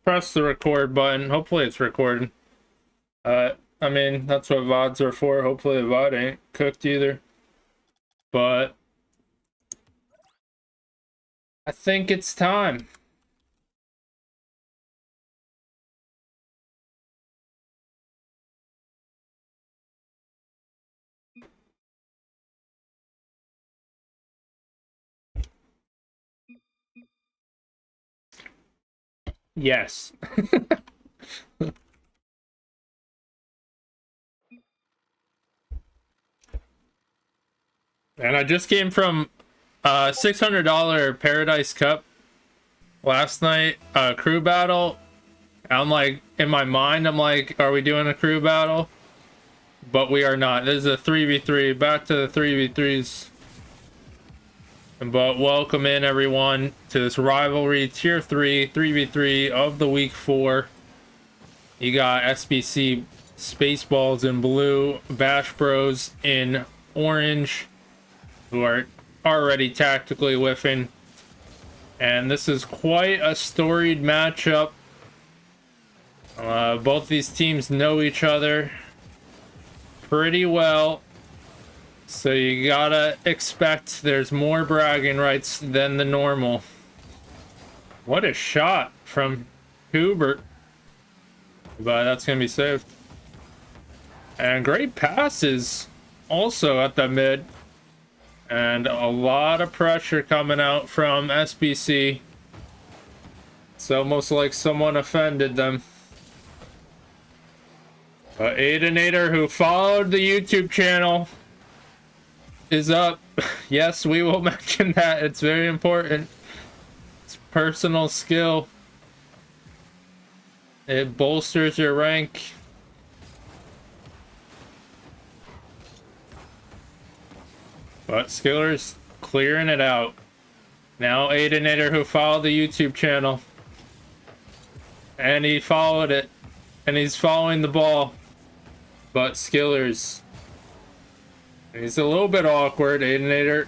press the record button. Hopefully it's recording. I mean, that's what VODs are for. Hopefully the VOD ain't cooked either. But I think it's time. Yes. And I just came from $600 Paradise Cup last night, crew battle. I'm like, in my mind, I'm like, are we doing a crew battle? But we are not. This is a 3v3. Back to the 3v3s. But welcome in everyone to this rivalry tier 3 3v3 of the week 4. You got SBC SpaceBalls in blue, Bash Bros in orange, who are already tactically whiffing. And this is quite a storied matchup. Both these teams know each other pretty well, so you gotta expect there's more bragging rights than the normal. What a shot from Hubert, but that's gonna be saved. And great passes also at the mid, and a lot of pressure coming out from SBC. It's almost like someone offended them. Aidenator, who followed the YouTube channel, is up. Yes, we will mention that. It's very important. It's personal skill. It bolsters your rank. But Skiller's clearing it out. Now Aidenator, who followed the YouTube channel, and he followed it, and he's following the ball. But Skillers, he's a little bit awkward. Aidenator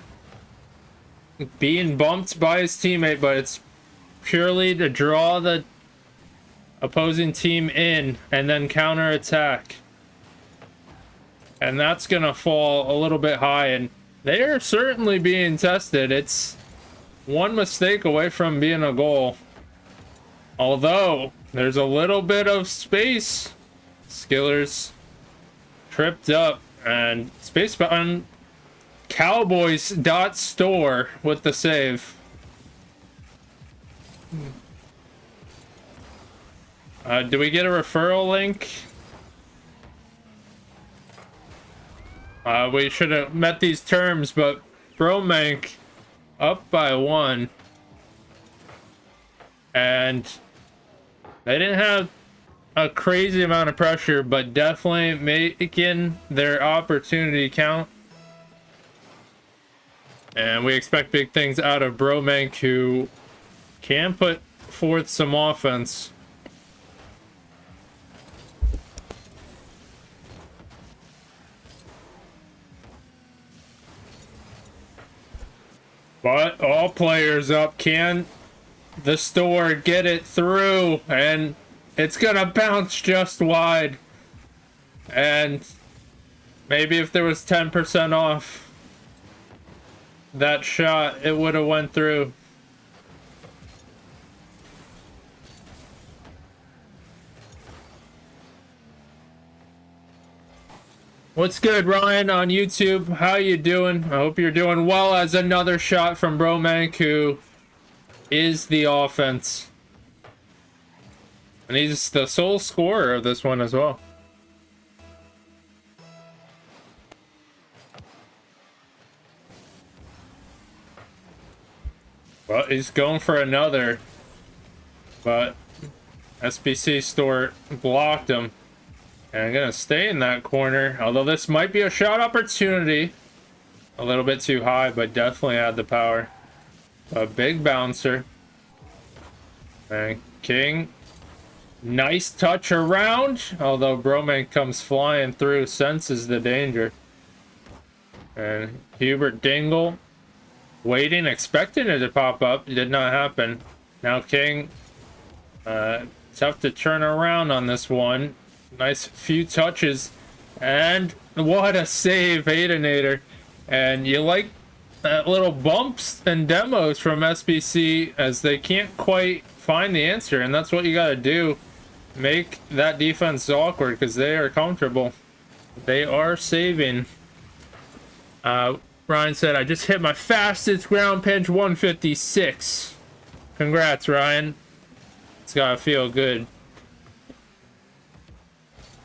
being bumped by his teammate, but it's purely to draw the opposing team in and then counter attack. And that's gonna fall a little bit high, and they are certainly being tested. It's one mistake away from being a goal. Although there's a little bit of space. Skillers tripped up, and space button Cowboys.store with the save. Do we get a referral link? We should have met these terms, but Bromank up by 1. And they didn't have a crazy amount of pressure, but definitely making their opportunity count. And we expect big things out of Bromank, who can put forth some offense. But all players up. Can the store get it through? And it's gonna bounce just wide. And maybe if there was 10% off that shot, it would have went through. What's good, Ryan, on YouTube? How you doing? I hope you're doing well. As another shot from Bromank, who is the offense. And he's the sole scorer of this one as well. Well, he's going for another. But SBC store blocked him. And I'm going to stay in that corner. Although this might be a shot opportunity. A little bit too high, but definitely had the power. A big bouncer. And King. Nice touch around. Although Bromank comes flying through, senses the danger. And Hubert Dingle. Waiting, expecting it to pop up. It did not happen. Now King Tough to turn around on this one. Nice few touches. And what a save, Haydenator. And you like that little bumps and demos from SBC as they can't quite find the answer. And that's what you got to do. Make that defense awkward because they are comfortable. They are saving. Ryan said, I just hit my fastest ground pinch 156. Congrats, Ryan. It's gotta feel good.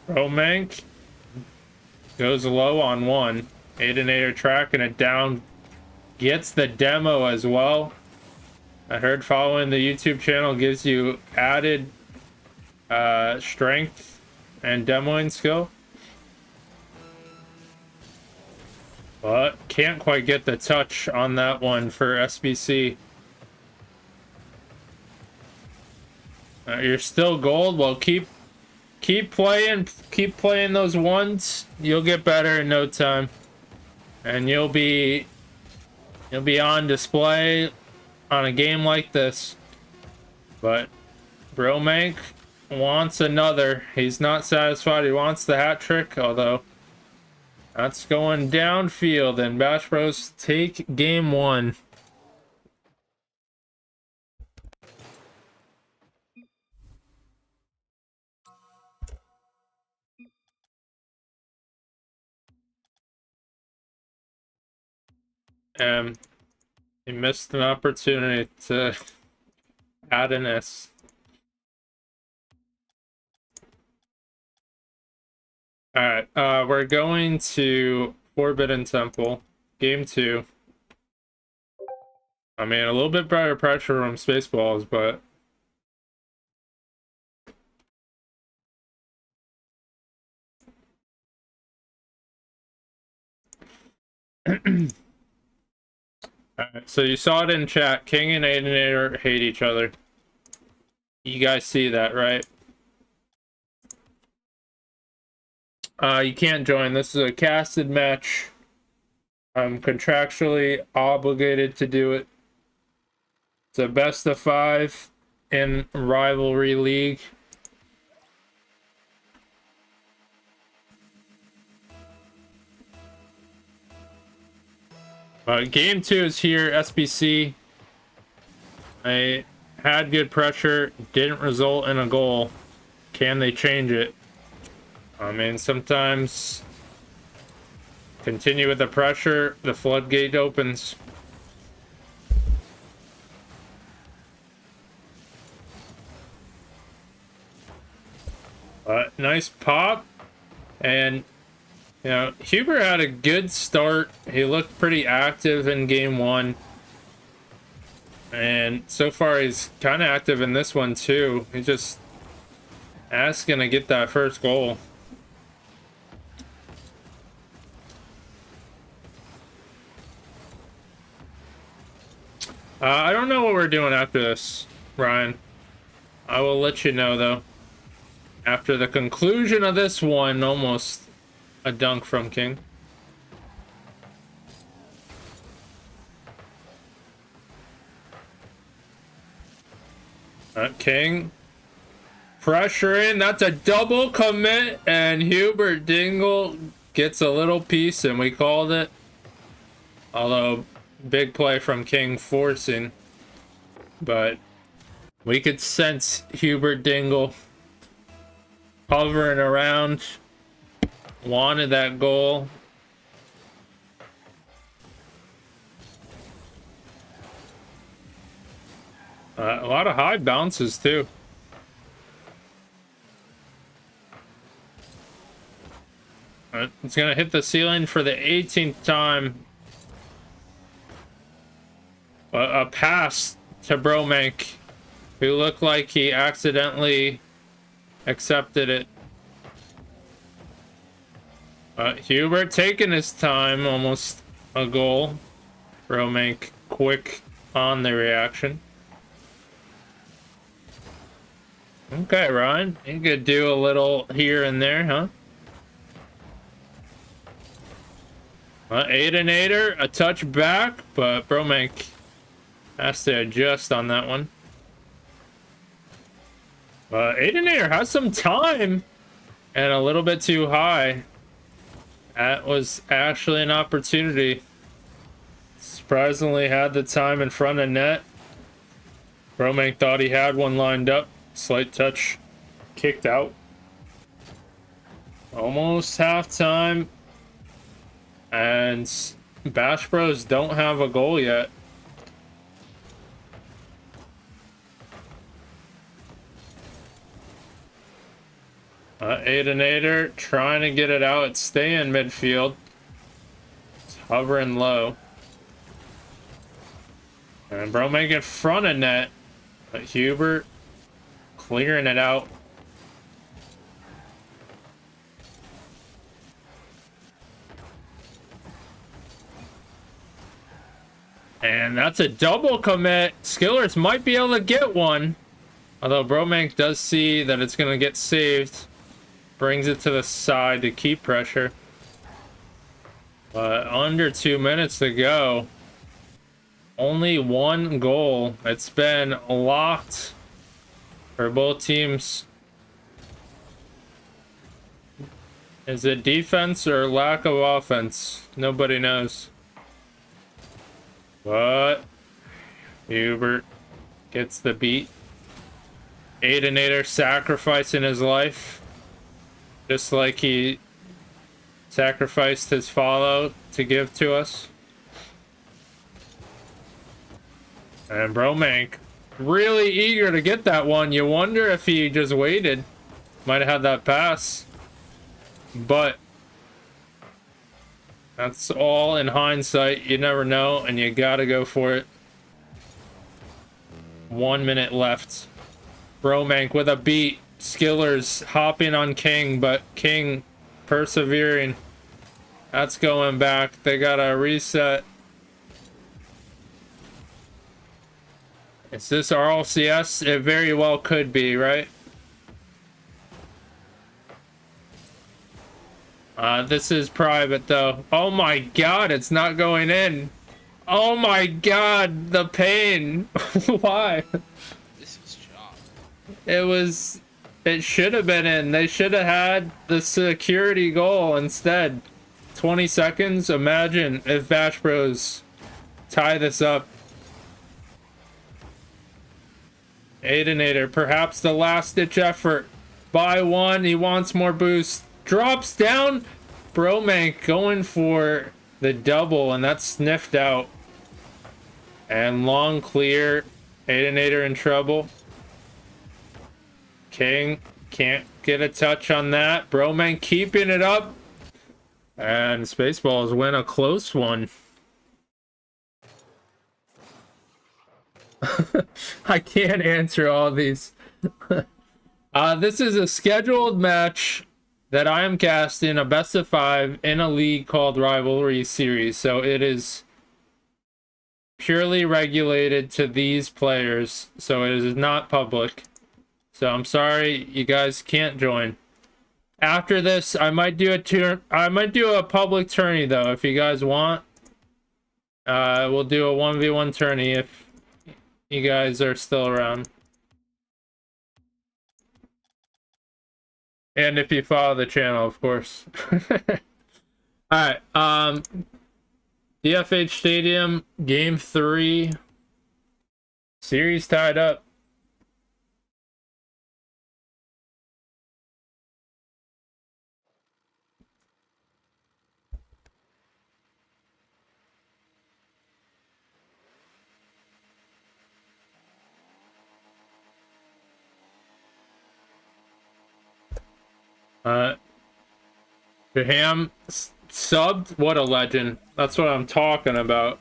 Romank goes low on one. Haydenator tracking it down. Gets the demo as well. I heard following the YouTube channel gives you added strength and demoing skill. But can't quite get the touch on that one for SBC. You're still gold. Well, keep playing those ones. You'll get better in no time, and you'll be on display on a game like this. But Bromank wants another. He's not satisfied. He wants the hat trick, although that's going downfield, and Bash Bros take game one. He missed an opportunity to add an S. Alright, we're going to Forbidden Temple, game 2. I mean, a little bit better pressure from SpaceBalls, but alright, so you saw it in chat. King and Haydenator hate each other. You guys see that, right? You can't join. This is a casted match. I'm contractually obligated to do it. It's a best of 5 in Rivalry League. Game 2 is here, SBC. I had good pressure, didn't result in a goal. Can they change it? I mean, sometimes continue with the pressure, the floodgate opens. Nice pop, and you know, Huber had a good start. He looked pretty active in game 1. And so far he's kind of active in this one too. He's just asking to get that first goal. I don't know what we're doing after this, Ryan. I will let you know though. After the conclusion of this one, almost a dunk from King. King pressure in. That's a double commit, and Hubert Dingle gets a little piece, and we called it. Although big play from King forcing, but we could sense Hubert Dingle hovering around. Wanted that goal. A lot of high bounces too. It's gonna hit the ceiling for the 18th time. A pass to Bromank, who looked like he accidentally accepted it. Hubert taking his time, almost a goal. Bromank quick on the reaction. Okay, Ryan, you could do a little here and there, huh? Haydenator, a touch back, but Bromank has to adjust on that one. Aidenator has some time and a little bit too high. That was actually an opportunity. Surprisingly had the time in front of net. Bromank thought he had one lined up. Slight touch. Kicked out. Almost halftime. And Bash Bros don't have a goal yet. Aidenator trying to get it out. It's staying in midfield. It's hovering low. And Bromank in front of net. But Hubert clearing it out. And that's a double commit. Skillers might be able to get one. Although Bromank does see that it's going to get saved. Brings it to the side to keep pressure. But under 2 minutes to go. Only one goal. It's been locked for both teams. Is it defense or lack of offense? Nobody knows. But Hubert gets the beat. Aidenator sacrificing his life. Just like he sacrificed his follow to give to us. And Bromank really eager to get that one. You wonder if he just waited. Might have had that pass. But that's all in hindsight. You never know, and you gotta go for it. 1 minute left. Bromank with a beat. Skillers hopping on King, but King persevering. That's going back. They gotta reset. Is this RLCS? It very well could be, right? This is private though. Oh my god, it's not going in. Oh my god, the pain. Why? This was chopped. It should have been in. They should have had the security goal instead. 20 seconds. Imagine if Bash Bros tie this up. Aidenator, perhaps the last ditch effort. By one, he wants more boost. Drops down. Bromank going for the double, and that's sniffed out. And long clear. Aidenator in trouble. King can't get a touch on that. Bromank keeping it up. And SpaceBalls win a close one. I can't answer all these. This is a scheduled match that I am casting, a best of 5 in a league called Rivalry Series. So it is purely regulated to these players. So it is not public. So I'm sorry you guys can't join. After this, I might do a public tourney though if you guys want. We'll do a 1v1 tourney if you guys are still around. And if you follow the channel, of course. Alright, DFH Stadium, Game 3. Series tied up. Jaham subbed. What a legend. That's what I'm talking about.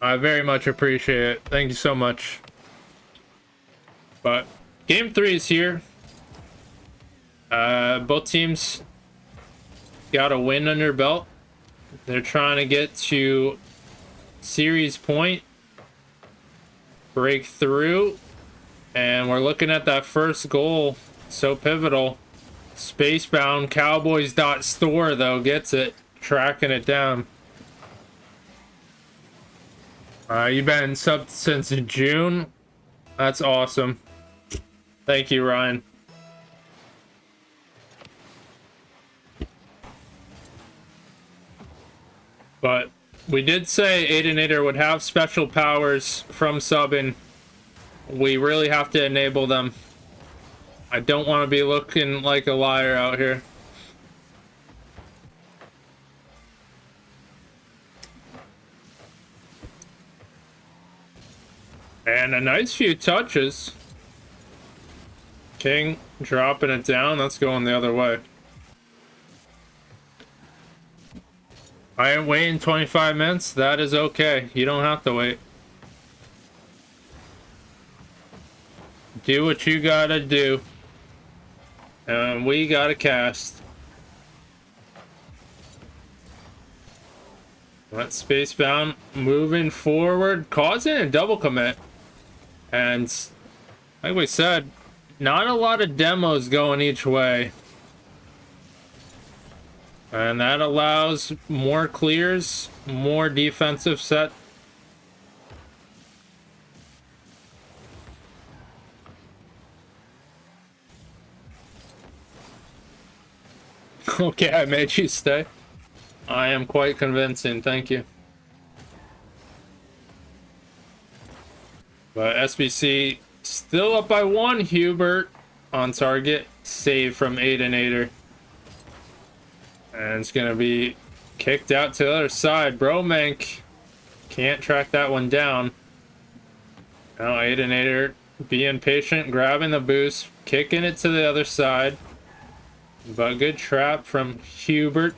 I very much appreciate it. Thank you so much. But game 3 is here. Both teams got a win under belt. They're trying to get to series point, break through, and we're looking at that first goal. So pivotal. Spacebound Cowboys.store though gets it, tracking it down. You've been subbed since June. That's awesome. Thank you, Ryan. But we did say Aidenator would have special powers from subbing. We really have to enable them. I don't want to be looking like a liar out here. And a nice few touches. King dropping it down. That's going the other way. I ain't waiting 25 minutes. That is okay. You don't have to wait. Do what you gotta do. And we gotta cast. Let's spacebound moving forward, causing a double commit. And like we said, not a lot of demos going each way. And that allows more clears, more defensive set. Okay, I made you stay. I am quite convincing, thank you. But SBC still up by 1. Hubert on target. Save from Aidenator. And it's going to be kicked out to the other side. Bromank can't track that one down. Now Aidenator being patient, grabbing the boost, kicking it to the other side. But good trap from Hubert.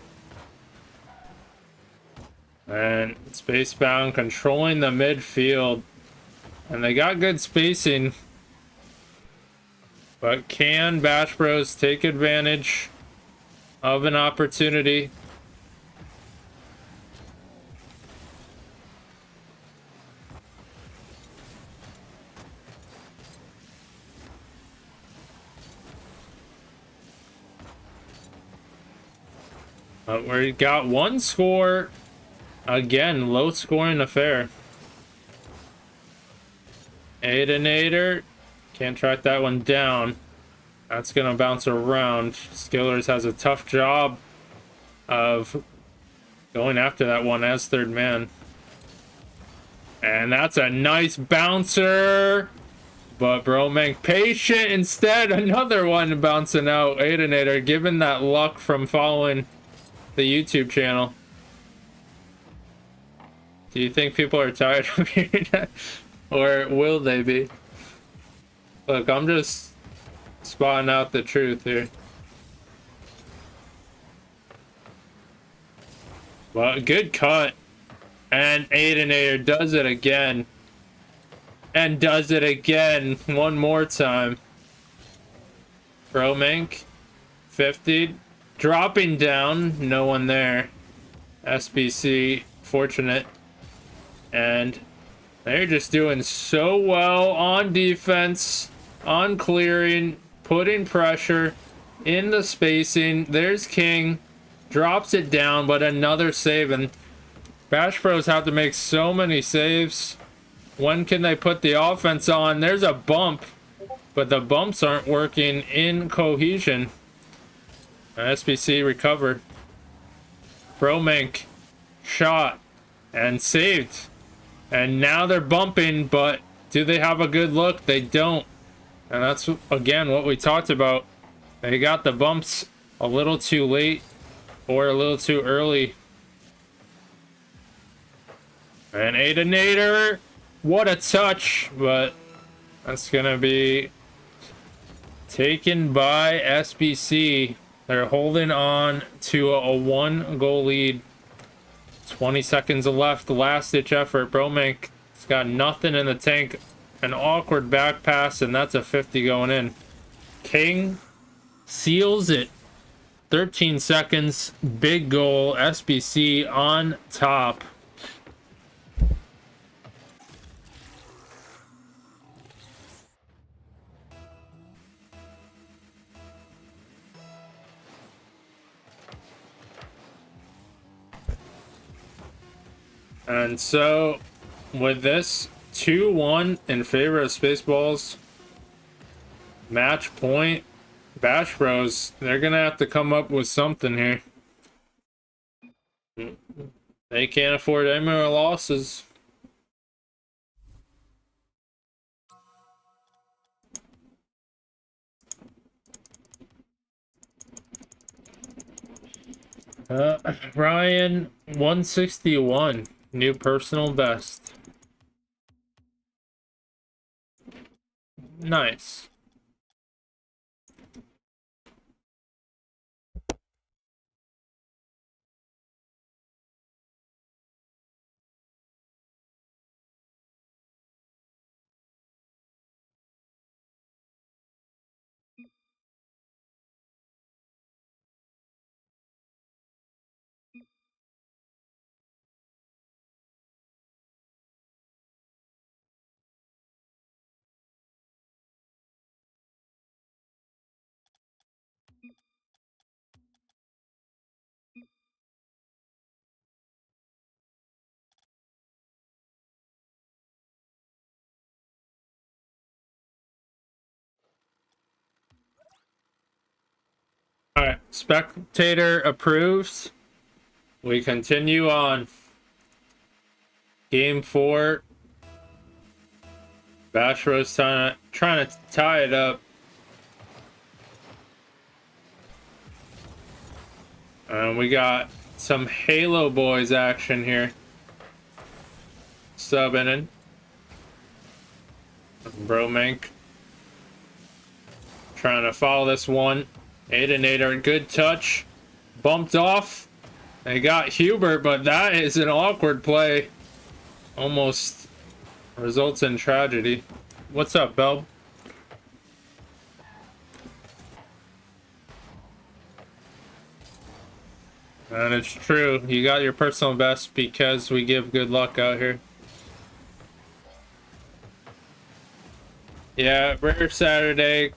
And Spacebound controlling the midfield. And they got good spacing. But can Bash Bros take advantage of an opportunity? We got one score. Again, low scoring affair. Aidenator can't track that one down. That's gonna bounce around. Skillers has a tough job of going after that one as third man. And that's a nice bouncer. But Bromank patient instead. Another one bouncing out. Aidenator given that luck from following the YouTube channel. Do you think people are tired of hearing that? Or will they be? Look, I'm just spotting out the truth here. Well, good cut. And Aidenator does it again. And does it again one more time. Bromank 50. Dropping down. No one there. SBC fortunate. And they're just doing so well on defense, on clearing, putting pressure in the spacing. There's King. Drops it down, but another save. And Bash Bros have to make so many saves. When can they put the offense on? There's a bump, but the bumps aren't working in cohesion. SBC recovered. Bromank shot and saved. And now they're bumping, but do they have a good look? They don't. And that's, again, what we talked about. They got the bumps a little too late or a little too early. And Aidenator, what a touch, but that's going to be taken by SBC. They're holding on to a 1-goal lead. 20 seconds left, last-ditch effort. Bromank has got nothing in the tank. An awkward back pass, and that's a 50 going in. King seals it. 13 seconds, big goal. SBC on top. And so, with this 2-1 in favor of SpaceBalls, Match point. Bash Bros. They're gonna have to come up with something here. They can't afford any more losses. Ryan 161, new personal best. Nice. All right, spectator approves. We continue on. Game 4. Bash Bros trying to tie it up. We got some Halo Boys action here. Subbing in. Bromank trying to follow this one. Aiden, good touch. Bumped off. They got Hubert, but that is an awkward play. Almost results in tragedy. What's up, Bell? And it's true. You got your personal best because we give good luck out here. Yeah, rare Saturday.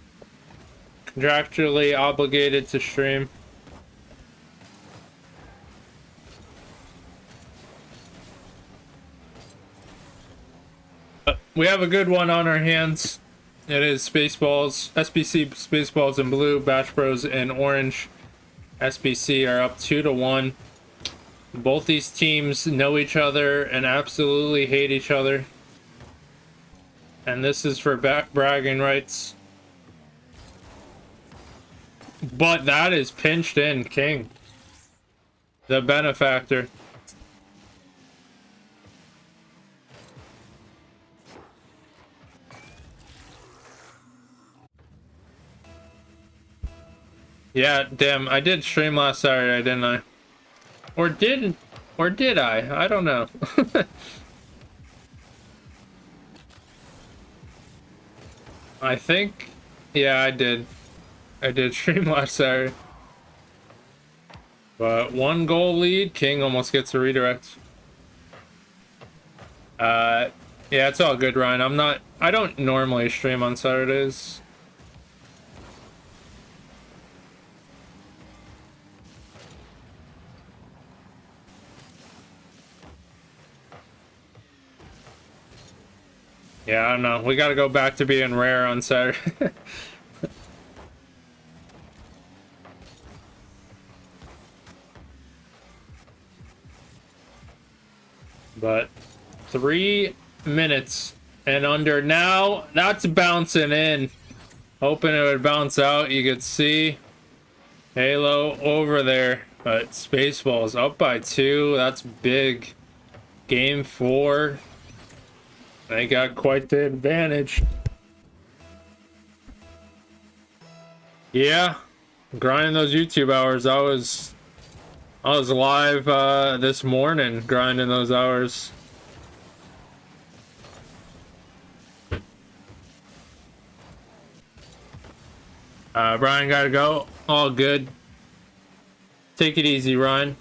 Contractually obligated to stream. We have a good one on our hands. It is SpaceBalls, SBC SpaceBalls in blue, Bash Bros in orange. SBC are up 2-1. Both these teams know each other and absolutely hate each other. And this is for bragging rights. But that is pinched in, King. The benefactor. Yeah, damn, I did stream last Saturday, didn't I? Or did I? I don't know. I think, yeah, I did stream last Saturday. But 1 goal lead, King almost gets a redirect. Yeah, it's all good, Ryan. I don't normally stream on Saturdays. Yeah, I don't know. We gotta go back to being rare on Saturday. But 3 minutes and under now. That's bouncing in. Hoping it would bounce out. You could see Halo over there. But SpaceBalls up by 2. That's big. Game 4. They got quite the advantage. Yeah. Grinding those YouTube hours. I was live this morning grinding those hours. Brian gotta go. All good. Take it easy, Ryan.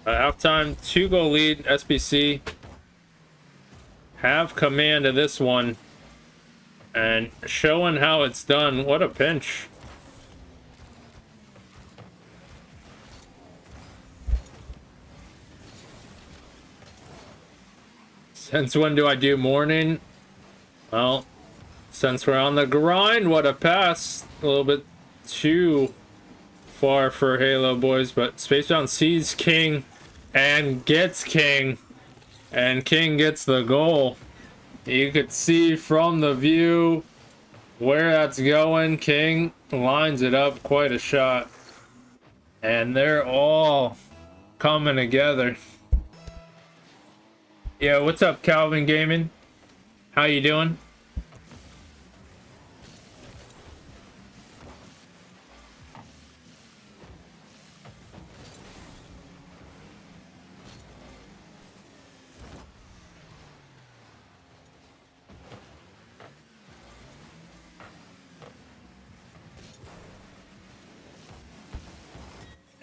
Halftime, 2-goal lead. SBC have command of this one. And showing how it's done. What a pinch. Since when do I do morning? Well, Since we're on the grind, what a pass. A little bit too far for Halo boys, but SpaceBalls sees King and gets King. And King gets the goal. You could see from the view where that's going. King lines it up, quite a shot. And they're all coming together. Yeah, what's up, Calvin Gaming? How you doing?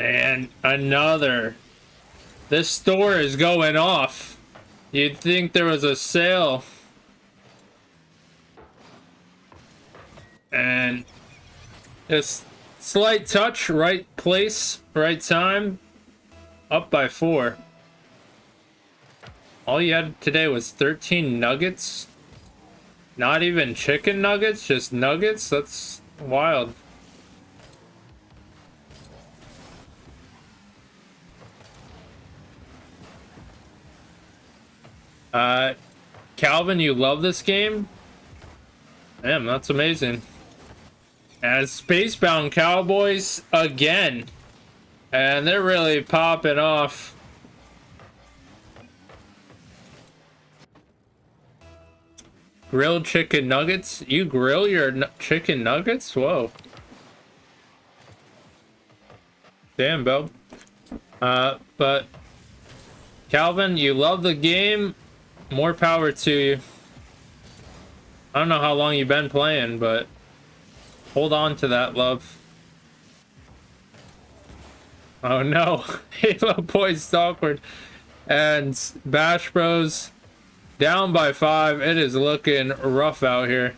And another. This store is going off. You'd think there was a sale. And just slight touch, right place, right time. Up by 4. All you had today was 13 nuggets. Not even chicken nuggets, just nuggets. That's wild. Calvin, you love this game? Damn, that's amazing. As Spacebound Cowboys again. And they're really popping off. Grilled chicken nuggets? You grill your chicken nuggets? Whoa. Damn, Bill. But Calvin, you love the game. More power to you. I don't know how long you've been playing, but hold on to that love. Oh no. Halo Boys awkward. And Bash Bros down by 5. It is looking rough out here.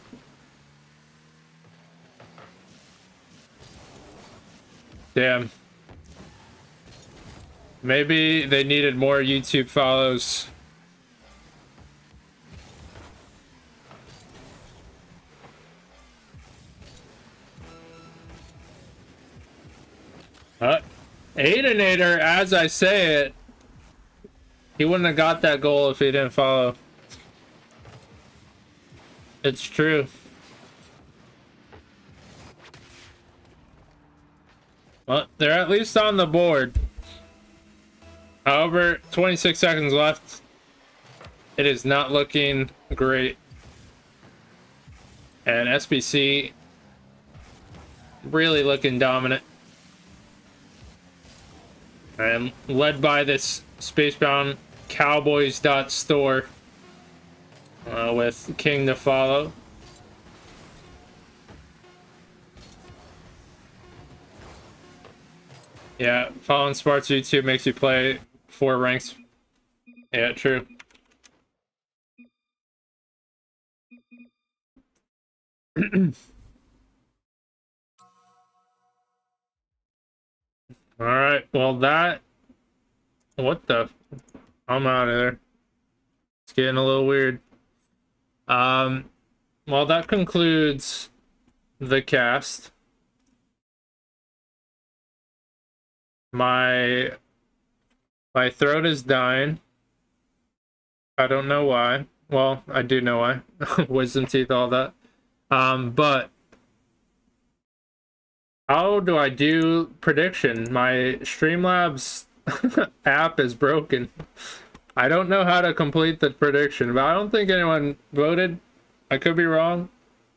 Damn. Maybe they needed more YouTube follows. Aidinator, as I say it, he wouldn't have got that goal if he didn't follow. It's true. Well, they're at least on the board. However, 26 seconds left. It is not looking great. And SBC really looking dominant. And led by this Spacebound Cowboys.store with King to follow. Yeah, following Sparks YouTube makes you play 4 ranks. Yeah, true. All right, well that, what the, I'm out of there. It's getting a little weird. Well, that concludes the cast. My throat is dying. I don't know why. Well, I do know why. Wisdom teeth, all that. But how do I do prediction? My Streamlabs app is broken. I don't know how to complete the prediction, but I don't think anyone voted. I could be wrong.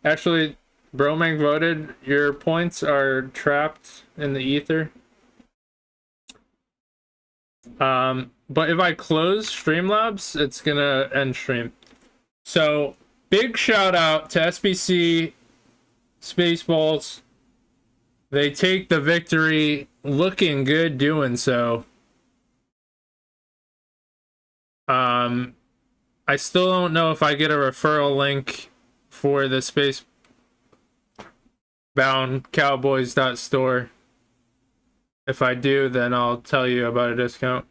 Actually, Bromang voted. Your points are trapped in the ether. But if I close Streamlabs, it's gonna end stream. So, big shout out to SBC SpaceBalls. They take the victory, looking good doing so. I still don't know if I get a referral link for the Spacebound Cowboys.store. If I do, then I'll tell you about a discount.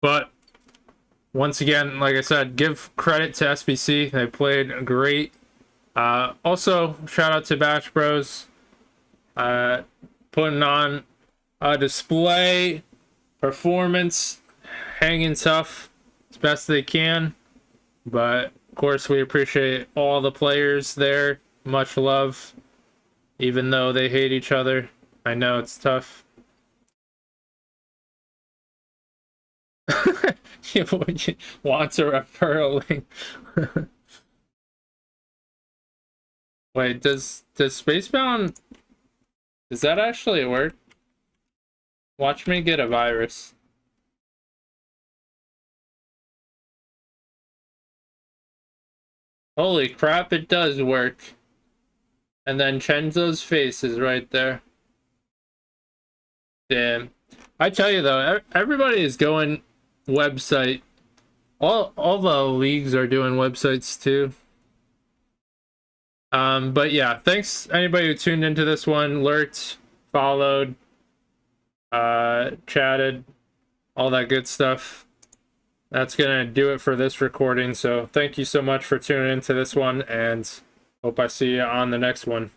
But once again, like I said, give credit to SBC. They played great. Also, shout out to Bash Bros. Putting on a display, performance, hanging tough as best they can. But of course, we appreciate all the players there. Much love, even though they hate each other. I know it's tough. Wants a referral link. Wait, does Spacebound, does that actually work? Watch me get a virus. Holy crap, it does work. And then Chenzo's face is right there. Damn. I tell you though, everybody is going website. All the leagues are doing websites too. But yeah, thanks anybody who tuned into this one, lurked, followed, chatted, all that good stuff. That's gonna do it for this recording. So thank you so much for tuning into this one, and hope I see you on the next one.